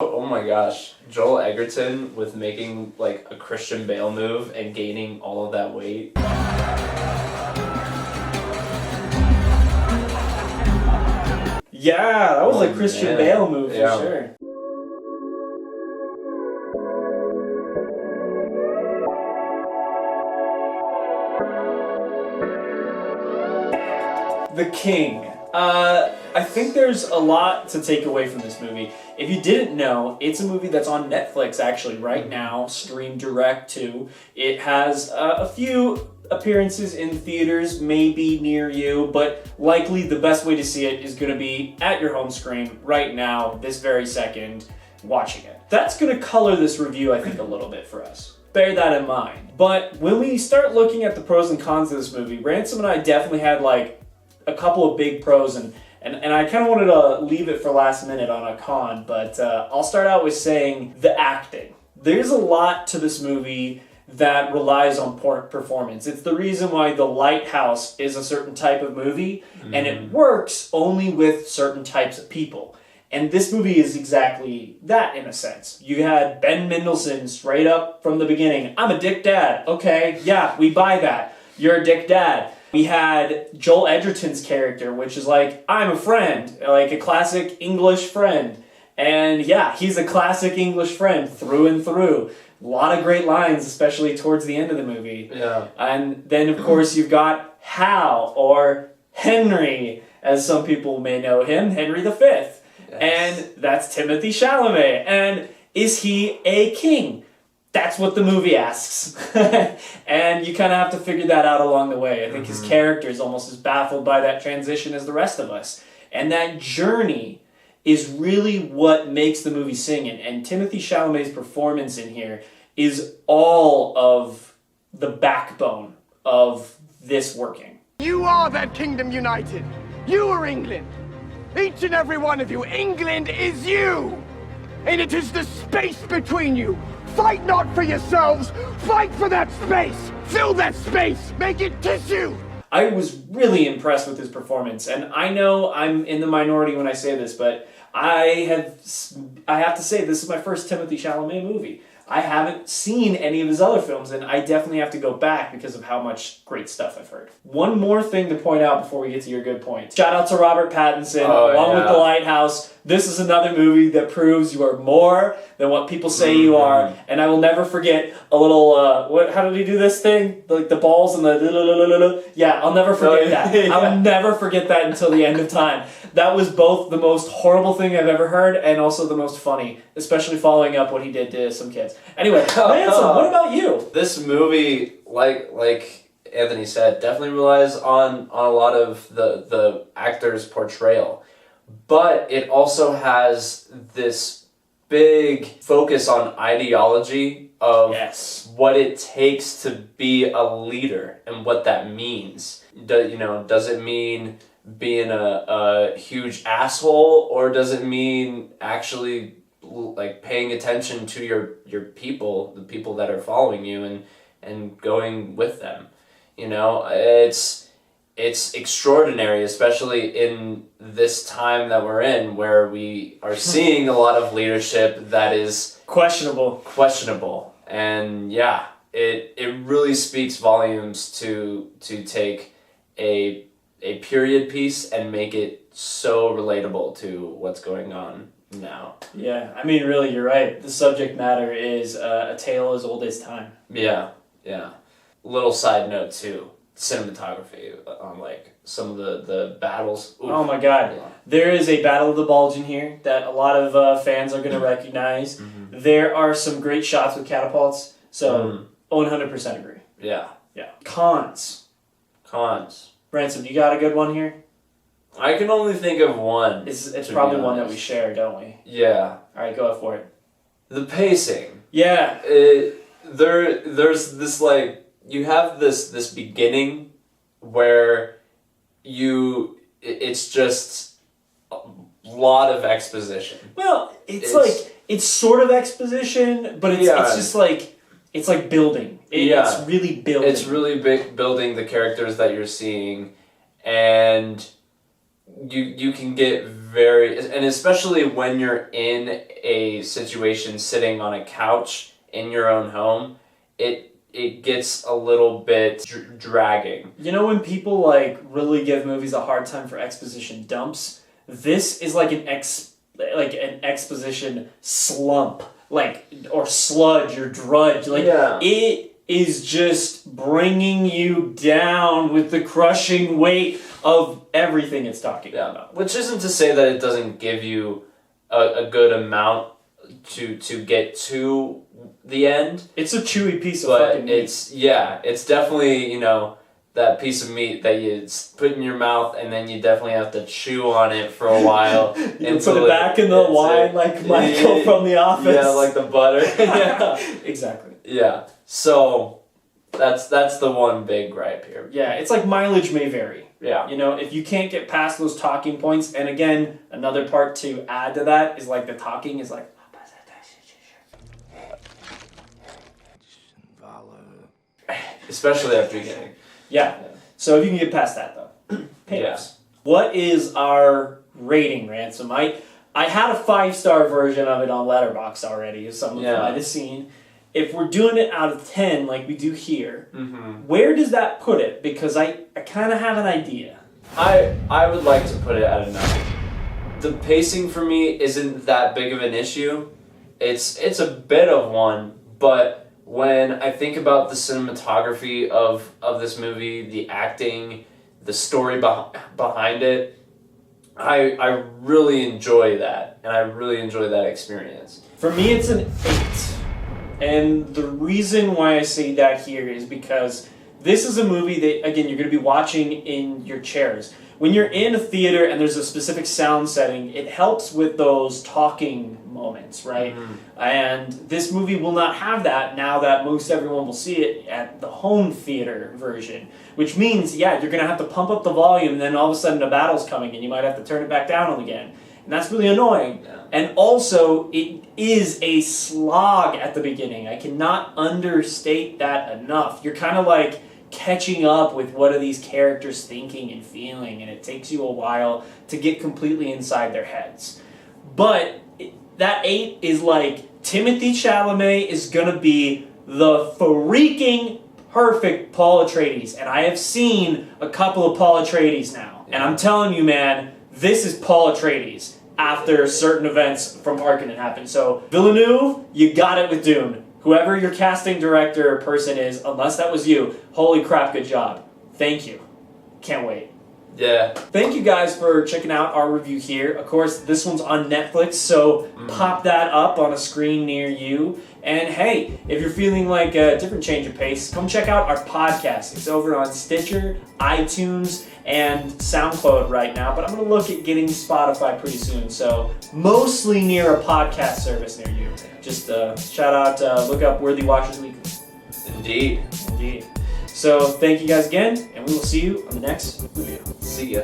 Oh my gosh, Joel Edgerton with making like a Christian Bale move and gaining all of that weight. Yeah, that was a Christian Bale move for sure. The King. I think there's a lot to take away from this movie. If you didn't know, it's a movie that's on Netflix actually right now, streamed direct to. It has a few appearances in theaters, maybe near you, but likely the best way to see it is going to be at your home screen right now, this very second, watching it. That's going to color this review, I think, a little bit for us. Bear that in mind. But when we start looking at the pros and cons of this movie, Ransom and I definitely had like a couple of big pros, and I kind of wanted to leave it for last minute on a con, but I'll start out with saying the acting. There's a lot to this movie that relies on performance. It's the reason why The Lighthouse is a certain type of movie, and it works only with certain types of people. And this movie is exactly that in a sense. You had Ben Mendelsohn straight up from the beginning. I'm a dick dad. Okay, yeah, we buy that. You're a dick dad. We had Joel Edgerton's character, which is like, I'm a friend, like a classic English friend. And yeah, he's a classic English friend through and through. A lot of great lines, especially towards the end of the movie. Yeah. And then, of course, you've got Hal, or Henry, as some people may know him, Henry V. Yes. And that's Timothy Chalamet. And is he a king? That's what the movie asks. And you kind of have to figure that out along the way. I think his character is almost as baffled by that transition as the rest of us. And that journey is really what makes the movie sing. And Timothy Chalamet's performance in here is all of the backbone of this working. You are that kingdom united. You are England. Each and every one of you. England is you. And it is the space between you. Fight not for yourselves. Fight for that space. Fill that space. Make it tissue. I was really impressed with his performance, and I know I'm in the minority when I say this, but I have to say this is my first Timothy Chalamet movie. I haven't seen any of his other films, and I definitely have to go back because of how much great stuff I've heard. One more thing to point out before we get to your good point. Shout out to Robert Pattinson, along with The Lighthouse. This is another movie that proves you are more than what people say you are, and I will never forget a little, how did he do this thing? Like the balls and the yeah, I'll never forget that. Yeah. I will never forget that until the end of time. That was both the most horrible thing I've ever heard and also the most funny, especially following up what he did to some kids. Anyway, Ransom, what about you? This movie, like Anthony said, definitely relies on a lot of the actor's portrayal. But it also has this big focus on ideology of what it takes to be a leader and what that means. Does it mean being a huge asshole, or does it mean actually like paying attention to your people, the people that are following you, and going with them? It's extraordinary, especially in this time that we're in, where we are seeing a lot of leadership that is questionable. And yeah, it really speaks volumes to take a period piece and make it so relatable to what's going on now. Yeah, I mean, really, you're right. The subject matter is a tale as old as time. Yeah. Little side note too. Cinematography on like some of the battles. Oof. Oh my god. Yeah. There is a Battle of the Bulge in here that a lot of fans are going to recognize. There are some great shots with catapults, so 100% agree. Yeah. Cons. Ransom, you got a good one here? I can only think of one. It's probably one that we share, don't we? Yeah. Alright, go for it. The pacing. Yeah. There's this like, you have this beginning where it's just a lot of exposition. Well, it's sort of exposition, but it's just like, it's like building. It's really building. It's really building the characters that you're seeing, and you can get very, and especially when you're in a situation sitting on a couch in your own home, it gets a little bit dragging. You know when people like really give movies a hard time for exposition dumps? This is like an exposition slump, like, or sludge or drudge. Like, it is just bringing you down with the crushing weight of everything it's talking about. Which isn't to say that it doesn't give you a good amount to get to the end. It's a chewy piece of fucking meat. It's definitely, you know, that piece of meat that you put in your mouth and then you definitely have to chew on it for a while. You put it back in the wine like Michael from The Office. Yeah, like the butter. Yeah, exactly. Yeah, so that's the one big gripe here. Yeah, it's like mileage may vary. Yeah. You know, if you can't get past those talking points, and again, another part to add to that is like the talking is like, especially at the beginning. Yeah. So if you can get past that though. Payoffs. What is our rating, Ransom? I had a 5-star version of it on Letterboxd already, as someone might have seen. If we're doing it out of 10 like we do here, where does that put it? Because I kind of have an idea. I would like to put it at a 9. The pacing for me isn't that big of an issue. It's a bit of one, but when I think about the cinematography of this movie, the acting, the story behind it, I really enjoy that, and I really enjoy that experience. For me, it's an 8. And the reason why I say that here is because this is a movie that, again, you're going to be watching in your chairs. When you're in a theater and there's a specific sound setting, it helps with those talking moments, right? And this movie will not have that now that most everyone will see it at the home theater version, which means, you're going to have to pump up the volume and then all of a sudden a battle's coming and you might have to turn it back down again. And that's really annoying. Yeah. And also, it is a slog at the beginning. I cannot understate that enough. You're kind of like catching up with what are these characters thinking and feeling, and it takes you a while to get completely inside their heads. But that 8 is like, Timothy Chalamet is going to be the freaking perfect Paul Atreides. And I have seen a couple of Paul Atreides now. And I'm telling you, man, this is Paul Atreides after certain events from Harkonnen happened. So, Villeneuve, you got it with Dune. Whoever your casting director or person is, unless that was you, holy crap, good job. Thank you. Can't wait. Yeah. Thank you guys for checking out our review here. Of course, this one's on Netflix, so pop that up on a screen near you. And hey, if you're feeling like a different change of pace, come check out our podcast. It's over on Stitcher, iTunes, and SoundCloud right now, but I'm going to look at getting Spotify pretty soon, so mostly near a podcast service near you. Just shout out, look up Worthy Watchers Weekly. Indeed. So thank you guys again, and we will see you on the next video. See ya.